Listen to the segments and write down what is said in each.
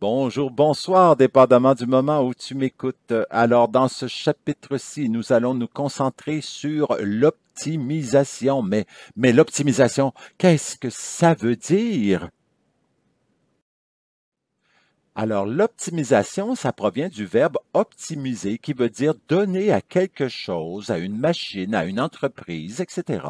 Bonjour, bonsoir, dépendamment du moment où tu m'écoutes. Alors, dans ce chapitre-ci, nous allons nous concentrer sur l'optimisation. Mais l'optimisation, qu'est-ce que ça veut dire? Alors, l'optimisation, ça provient du verbe optimiser, qui veut dire donner à quelque chose, à une machine, à une entreprise, etc.,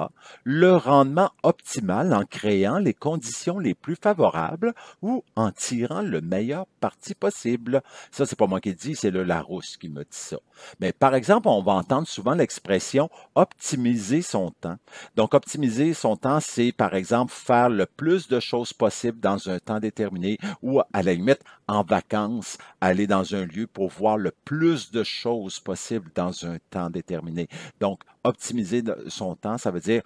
le rendement optimal en créant les conditions les plus favorables ou en tirant le meilleur parti possible. Ça, c'est pas moi qui le dis, c'est le Larousse qui me dit ça. Mais par exemple, on va entendre souvent l'expression optimiser son temps. Donc, optimiser son temps, c'est par exemple faire le plus de choses possible dans un temps déterminé ou à la limite en vacances, aller dans un lieu pour voir le plus de choses possible dans un temps déterminé. Donc, optimiser son temps, ça veut dire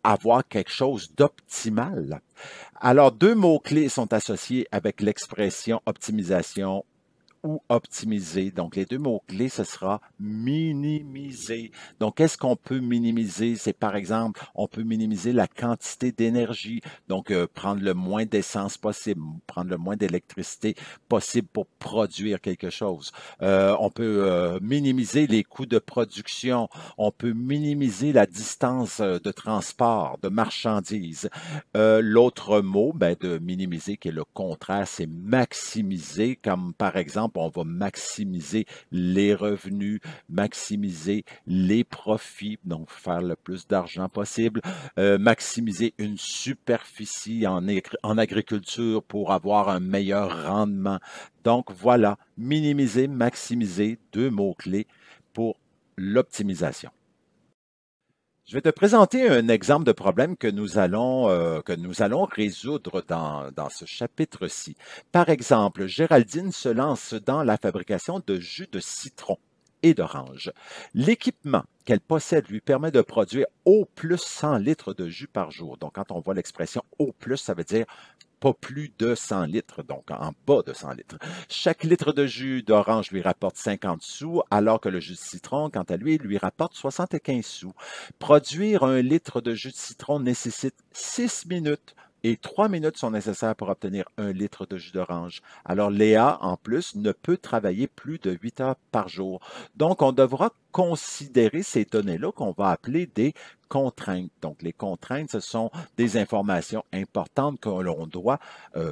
avoir quelque chose d'optimal. Alors, deux mots-clés sont associés avec l'expression optimisation ou optimiser. Donc, les deux mots-clés, ce sera minimiser. Donc, qu'est-ce qu'on peut minimiser? C'est par exemple, on peut minimiser la quantité d'énergie. Donc, prendre le moins d'essence possible, prendre le moins d'électricité possible pour produire quelque chose. On peut minimiser les coûts de production. On peut minimiser la distance de transport de marchandises. L'autre mot de minimiser, qui est le contraire, c'est maximiser, comme par exemple, on va maximiser les revenus, maximiser les profits, donc faire le plus d'argent possible, maximiser une superficie en agriculture pour avoir un meilleur rendement. Donc voilà, minimiser, maximiser, deux mots-clés pour l'optimisation. Je vais te présenter un exemple de problème que nous allons résoudre dans ce chapitre-ci. Par exemple, Géraldine se lance dans la fabrication de jus de citron et d'orange. L'équipement qu'elle possède lui permet de produire au plus 100 litres de jus par jour. Donc, quand on voit l'expression au plus, ça veut dire pas plus de 100 litres, donc en bas de 100 litres. Chaque litre de jus d'orange lui rapporte 50 sous, alors que le jus de citron, quant à lui rapporte 75 sous. Produire un litre de jus de citron nécessite 6 minutes et 3 minutes sont nécessaires pour obtenir un litre de jus d'orange. Alors Léa, en plus, ne peut travailler plus de 8 heures par jour. Donc, on devra considérer ces données-là qu'on va appeler des contraintes. Donc, les contraintes, ce sont des informations importantes que l'on doit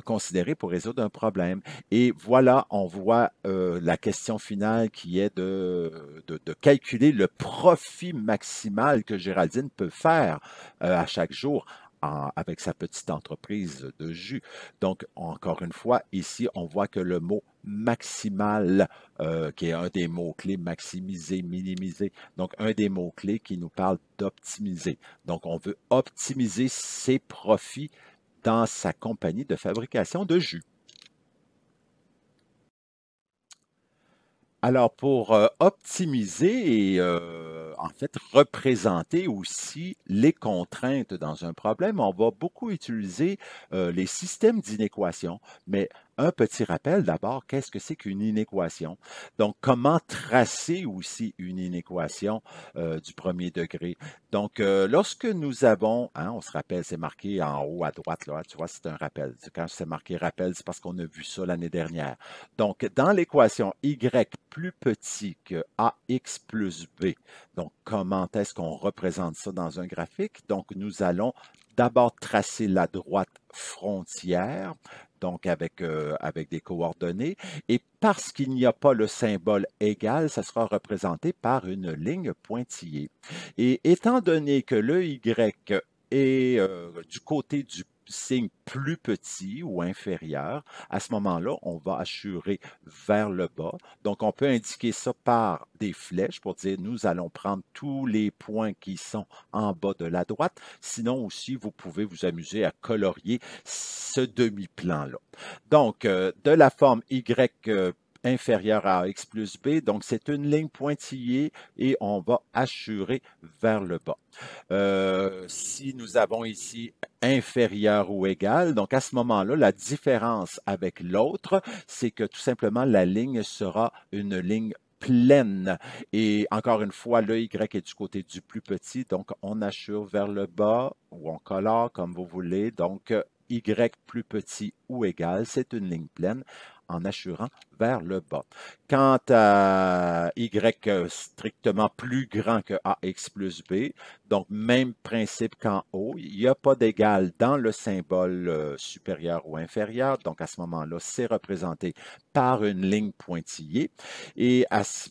considérer pour résoudre un problème. Et voilà, on voit la question finale qui est de calculer le profit maximal que Géraldine peut faire à chaque jour avec sa petite entreprise de jus. Donc, encore une fois, ici, on voit que le mot maximal, qui est un des mots-clés, maximiser, minimiser, donc un des mots-clés qui nous parle d'optimiser. Donc, on veut optimiser ses profits dans sa compagnie de fabrication de jus. Alors, pour optimiser et en fait représenter aussi les contraintes dans un problème, on va beaucoup utiliser les systèmes d'inéquation. Mais un petit rappel d'abord, qu'est-ce que c'est qu'une inéquation? Donc, comment tracer aussi une inéquation du premier degré? Donc, lorsque nous avons, hein, on se rappelle, c'est marqué en haut à droite, là, tu vois, c'est un rappel. Quand c'est marqué rappel, c'est parce qu'on a vu ça l'année dernière. Donc, dans l'équation y plus petit que ax plus b, donc comment est-ce qu'on représente ça dans un graphique? Donc, nous allons d'abord tracer la droite frontière, donc avec des coordonnées, et parce qu'il n'y a pas le symbole égal, ça sera représenté par une ligne pointillée. Et étant donné que le y est du côté du signe plus petit ou inférieur, à ce moment-là, on va assurer vers le bas. Donc, on peut indiquer ça par des flèches pour dire nous allons prendre tous les points qui sont en bas de la droite. Sinon aussi, vous pouvez vous amuser à colorier ce demi-plan-là. Donc, de la forme Y inférieure à x plus b, donc c'est une ligne pointillée et on va assurer vers le bas. Si nous avons ici inférieur ou égal, donc à ce moment-là, la différence avec l'autre, c'est que tout simplement la ligne sera une ligne pleine. Et encore une fois, le Y est du côté du plus petit, donc on assure vers le bas ou on colore comme vous voulez. Donc, y plus petit ou égal, c'est une ligne pleine en assurant vers le bas. Quant à y strictement plus grand que ax plus b, donc même principe qu'en haut, il n'y a pas d'égal dans le symbole supérieur ou inférieur, donc à ce moment-là, c'est représenté par une ligne pointillée. Et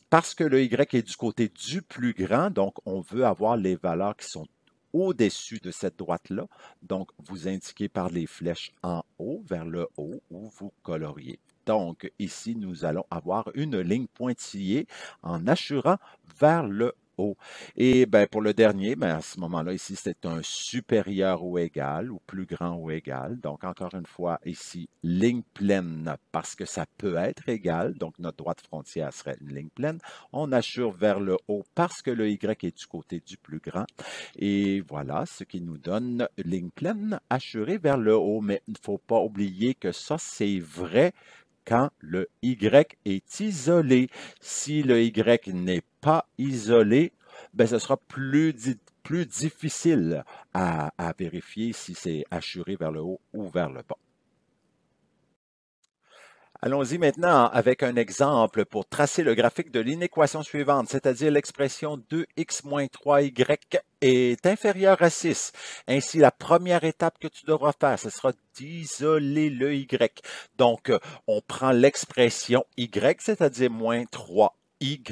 parce que le y est du côté du plus grand, donc on veut avoir les valeurs qui sont au-dessus de cette droite-là. Donc, vous indiquez par les flèches en haut, vers le haut, où vous coloriez. Donc, ici, nous allons avoir une ligne pointillée en assurant vers le haut. Et ben, pour le dernier, ben, à ce moment-là, ici, c'est un supérieur ou égal, ou plus grand ou égal. Donc, encore une fois, ici, ligne pleine, parce que ça peut être égal. Donc, notre droite frontière serait une ligne pleine. On assure vers le haut parce que le y est du côté du plus grand. Et voilà, ce qui nous donne ligne pleine assurée vers le haut. Mais il ne faut pas oublier que ça, c'est vrai quand le y est isolé. Si le y n'est pas isolé, ben, ce sera plus difficile à vérifier si c'est assuré vers le haut ou vers le bas. Allons-y maintenant avec un exemple pour tracer le graphique de l'inéquation suivante, c'est-à-dire l'expression 2x moins 3y est inférieure à 6. Ainsi, la première étape que tu devras faire, ce sera d'isoler le y. Donc, on prend l'expression y, c'est-à-dire moins 3 y,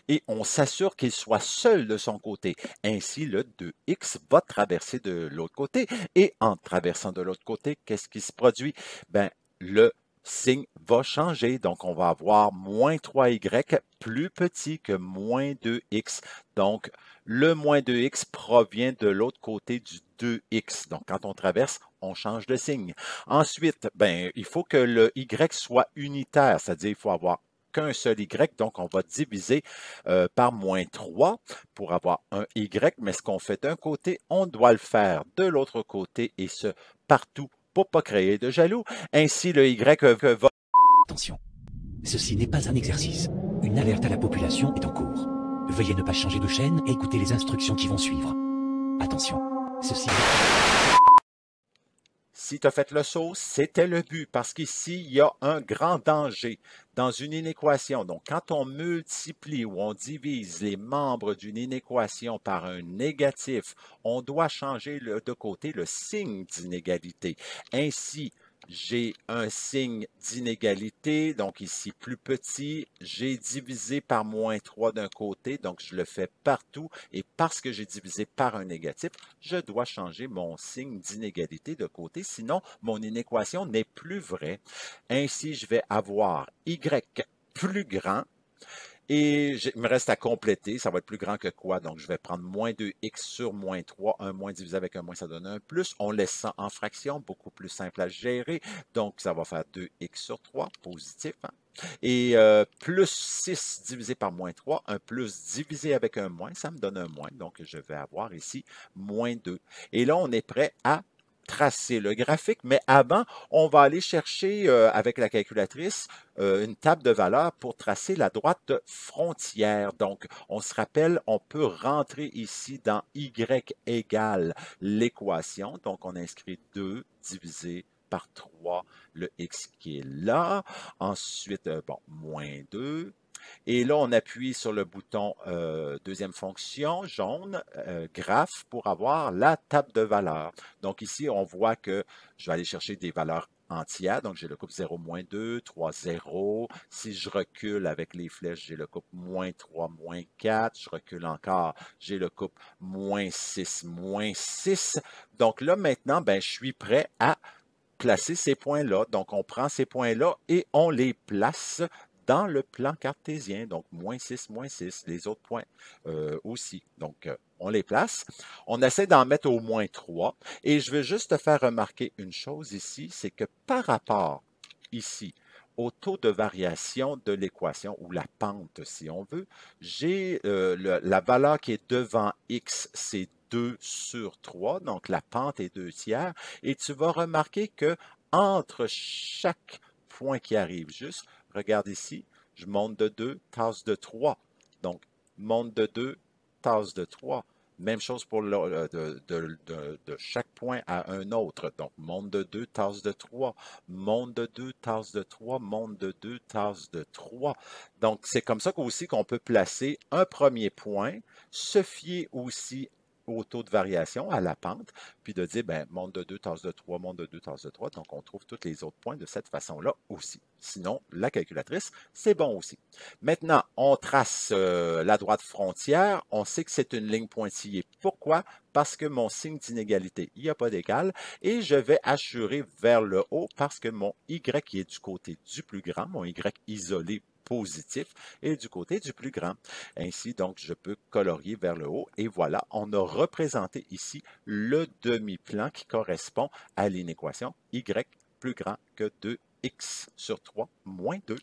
et on s'assure qu'il soit seul de son côté. Ainsi, le 2x va traverser de l'autre côté, et en traversant de l'autre côté, qu'est-ce qui se produit? Ben, le signe va changer. Donc, on va avoir moins 3y plus petit que moins 2x. Donc, le moins 2x provient de l'autre côté du 2x. Donc, quand on traverse, on change de signe. Ensuite, ben, il faut que le y soit unitaire, c'est-à-dire il faut avoir qu'un seul y, donc on va diviser par moins 3 pour avoir un y, mais ce qu'on fait d'un côté, on doit le faire de l'autre côté et ce, partout pour ne pas créer de jaloux. Ainsi, le y va... Attention, ceci n'est pas un exercice. Une alerte à la population est en cours. Veuillez ne pas changer de chaîne et écouter les instructions qui vont suivre. Attention, ceci... Si tu as fait le saut, c'était le but, parce qu'ici, il y a un grand danger dans une inéquation. Donc, quand on multiplie ou on divise les membres d'une inéquation par un négatif, on doit changer de côté le signe d'inégalité. Ainsi, j'ai un signe d'inégalité, donc ici plus petit, j'ai divisé par moins 3 d'un côté, donc je le fais partout, et parce que j'ai divisé par un négatif, je dois changer mon signe d'inégalité de côté, sinon mon inéquation n'est plus vraie. Ainsi, je vais avoir y plus grand, et il me reste à compléter, ça va être plus grand que quoi? Donc, je vais prendre moins 2x sur moins 3. Un moins divisé avec un moins, ça donne un plus. On laisse ça en fraction, beaucoup plus simple à gérer. Donc, ça va faire 2x sur 3, positif. Hein? Et plus 6 divisé par moins 3, un plus divisé avec un moins, ça me donne un moins. Donc, je vais avoir ici moins 2. Et là, on est prêt à tracer le graphique, mais avant, on va aller chercher avec la calculatrice une table de valeurs pour tracer la droite frontière. Donc, on se rappelle, on peut rentrer ici dans y égale l'équation. Donc, on inscrit 2 divisé par 3, le x qui est là. Ensuite, bon, moins 2. Et là, on appuie sur le bouton deuxième fonction jaune, graphe, pour avoir la table de valeurs. Donc ici, on voit que je vais aller chercher des valeurs entières. Donc, j'ai le couple 0, moins 2, 3, 0. Si je recule avec les flèches, j'ai le couple moins 3, moins 4. Je recule encore, j'ai le couple moins 6, moins 6. Donc là, maintenant, ben, je suis prêt à placer ces points-là. Donc, on prend ces points-là et on les place dans le plan cartésien. Donc, moins 6, les autres points aussi. Donc, on les place. On essaie d'en mettre au moins 3. Et je veux juste te faire remarquer une chose ici, c'est que par rapport ici au taux de variation de l'équation, ou la pente si on veut, j'ai la valeur qui est devant x, c'est 2 sur 3, donc la pente est 2 tiers, et tu vas remarquer que entre chaque point qui arrive juste, regarde ici, je monte de 2, tasse de 3, donc monte de 2, tasse de 3, Même chose pour de chaque point à un autre. Donc, monde de 2, tasse de 3, monde de 2, tasse de 3, monde de 2, tasse de 3. Donc, c'est comme ça qu'aussi qu'on peut placer un premier point, se fier aussi au taux de variation, à la pente, puis de dire, ben, monde de 2, tasse de 3, monde de 2, tasse de 3. Donc, on trouve tous les autres points de cette façon-là aussi. Sinon, la calculatrice, c'est bon aussi. Maintenant, on trace la droite frontière. On sait que c'est une ligne pointillée. Pourquoi? Parce que mon signe d'inégalité, il n'y a pas d'égal. Et je vais assurer vers le haut parce que mon Y qui est du côté du plus grand, mon Y isolé positif, est du côté du plus grand. Ainsi, donc, je peux colorier vers le haut. Et voilà, on a représenté ici le demi-plan qui correspond à l'inéquation Y plus grand que 2x sur 3 moins 2.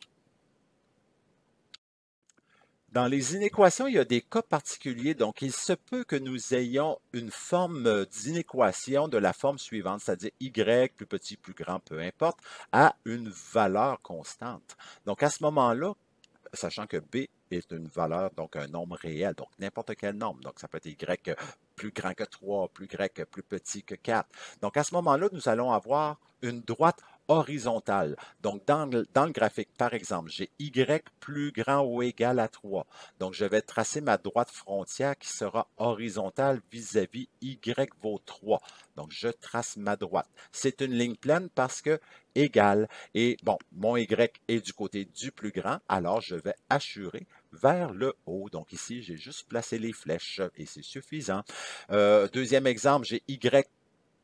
Dans les inéquations, il y a des cas particuliers, donc il se peut que nous ayons une forme d'inéquation de la forme suivante, c'est-à-dire y plus petit, plus grand, peu importe, à une valeur constante. Donc à ce moment-là, sachant que b est une valeur, donc un nombre réel, donc n'importe quel nombre, donc ça peut être y plus grand que 3, plus y plus petit que 4. Donc à ce moment-là, nous allons avoir une droite horizontale. Donc, dans le graphique, par exemple, j'ai y plus grand ou égal à 3. Donc, je vais tracer ma droite frontière qui sera horizontale vis-à-vis y vaut 3. Donc, je trace ma droite. C'est une ligne pleine parce que égal. Et bon, mon y est du côté du plus grand, alors je vais assurer vers le haut. Donc ici, j'ai juste placé les flèches et c'est suffisant. Deuxième exemple, j'ai y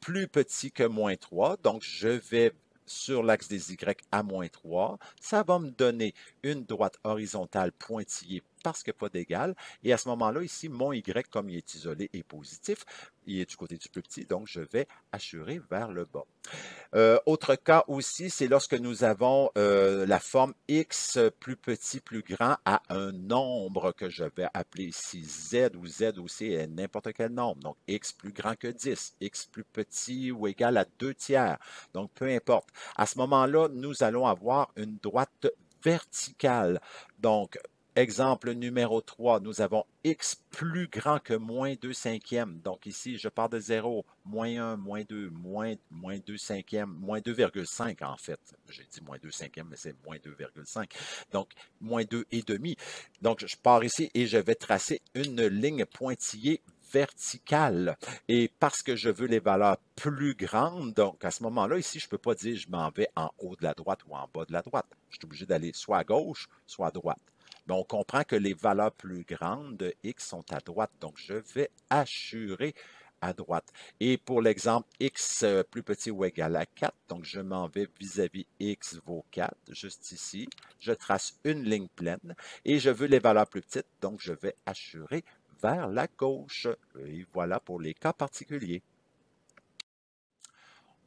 plus petit que moins 3. Donc, je vais sur l'axe des Y à moins 3. Ça va me donner une droite horizontale pointillée parce qu'il n'y a pas d'égal. Et à ce moment-là, ici, mon Y, comme il est isolé, est positif. Il est du côté du plus petit, donc je vais assurer vers le bas. Autre cas aussi, c'est lorsque nous avons la forme x plus petit, plus grand à un nombre que je vais appeler ici z, ou z aussi est n'importe quel nombre. Donc, x plus grand que 10, x plus petit ou égal à 2 tiers. Donc, peu importe. À ce moment-là, nous allons avoir une droite verticale. Donc, exemple numéro 3, nous avons x plus grand que moins 2 cinquièmes. Donc ici, je pars de 0, moins 1, moins 2, moins 2 cinquièmes, moins 2,5 en fait. J'ai dit moins 2 cinquièmes, mais c'est moins 2,5. Donc, moins 2 et demi. Donc, je pars ici et je vais tracer une ligne pointillée verticale. Et parce que je veux les valeurs plus grandes, donc à ce moment-là, ici, je ne peux pas dire je m'en vais en haut de la droite ou en bas de la droite. Je suis obligé d'aller soit à gauche, soit à droite. Mais on comprend que les valeurs plus grandes de x sont à droite, donc je vais assurer à droite. Et pour l'exemple x plus petit ou égal à 4, donc je m'en vais vis-à-vis x vaut 4, juste ici. Je trace une ligne pleine et je veux les valeurs plus petites, donc je vais assurer vers la gauche. Et voilà pour les cas particuliers.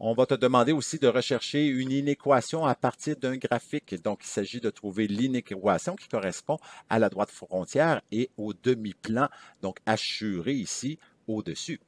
On va te demander aussi de rechercher une inéquation à partir d'un graphique. Donc, il s'agit de trouver l'inéquation qui correspond à la droite frontière et au demi-plan, donc assuré ici au-dessus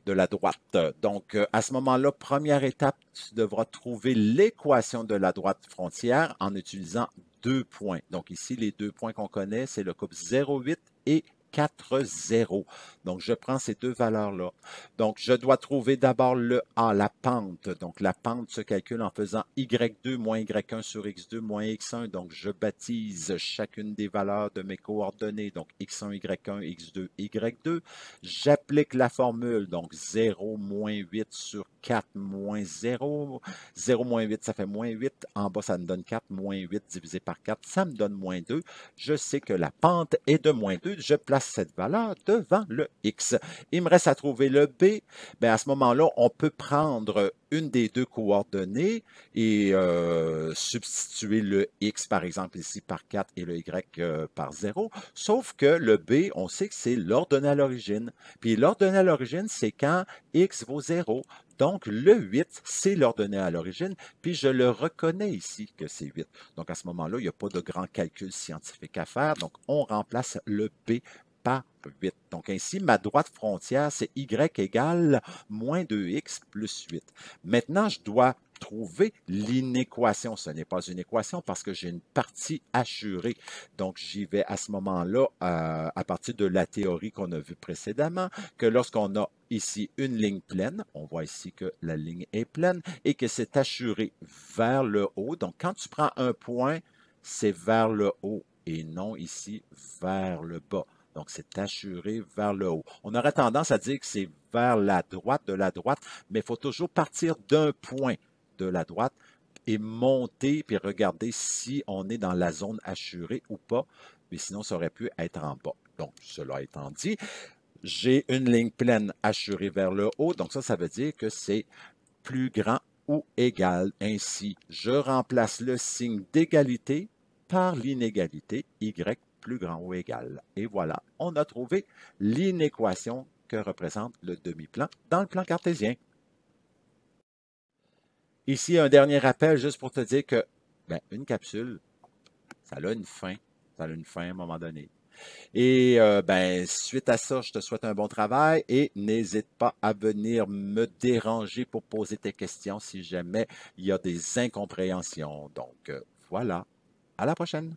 de la droite. Donc, à ce moment-là, première étape, tu devras trouver l'équation de la droite frontière en utilisant 2 points. Donc, ici, les 2 points qu'on connaît, c'est le couple 0,8 et 4, 0. Donc, je prends ces deux valeurs-là. Donc, je dois trouver d'abord le A, la pente. Donc, la pente se calcule en faisant Y2 moins Y1 sur X2 moins X1. Donc, je baptise chacune des valeurs de mes coordonnées. Donc, X1, Y1, X2, Y2. J'applique la formule. Donc, 0 moins 8 sur 4 moins 0. 0 moins 8, ça fait moins 8. En bas, ça me donne 4. Moins 8 divisé par 4, ça me donne moins 2. Je sais que la pente est de moins 2. Je place cette valeur devant le X. Il me reste à trouver le B. Bien, à ce moment-là, on peut prendre une des deux coordonnées et substituer le X, par exemple, ici par 4 et le Y par 0. Sauf que le B, on sait que c'est l'ordonnée à l'origine. Puis l'ordonnée à l'origine, c'est quand X vaut 0. Donc, le 8, c'est l'ordonnée à l'origine, puis je le reconnais ici que c'est 8. Donc, à ce moment-là, il n'y a pas de grand calcul scientifique à faire. Donc, on remplace le B par 8. Donc, ainsi, ma droite frontière, c'est Y égale moins 2X plus 8. Maintenant, je dois trouver l'inéquation. Ce n'est pas une équation parce que j'ai une partie assurée. Donc, j'y vais à ce moment-là, à partir de la théorie qu'on a vue précédemment, que lorsqu'on a ici une ligne pleine, on voit ici que la ligne est pleine et que c'est assuré vers le haut. Donc, quand tu prends un point, c'est vers le haut et non ici vers le bas. Donc, c'est assuré vers le haut. On aurait tendance à dire que c'est vers la droite, de la droite, mais il faut toujours partir d'un point de la droite et monter, puis regarder si on est dans la zone assurée ou pas. Mais sinon, ça aurait pu être en bas. Donc, cela étant dit, j'ai une ligne pleine assurée vers le haut. Donc, ça veut dire que c'est plus grand ou égal. Ainsi, je remplace le signe d'égalité par l'inégalité y plus grand ou égal. Et voilà, on a trouvé l'inéquation que représente le demi-plan dans le plan cartésien. Ici, un dernier rappel juste pour te dire que une capsule, ça a une fin. Ça a une fin à un moment donné. Et suite à ça, je te souhaite un bon travail et n'hésite pas à venir me déranger pour poser tes questions si jamais il y a des incompréhensions. Donc, voilà. À la prochaine.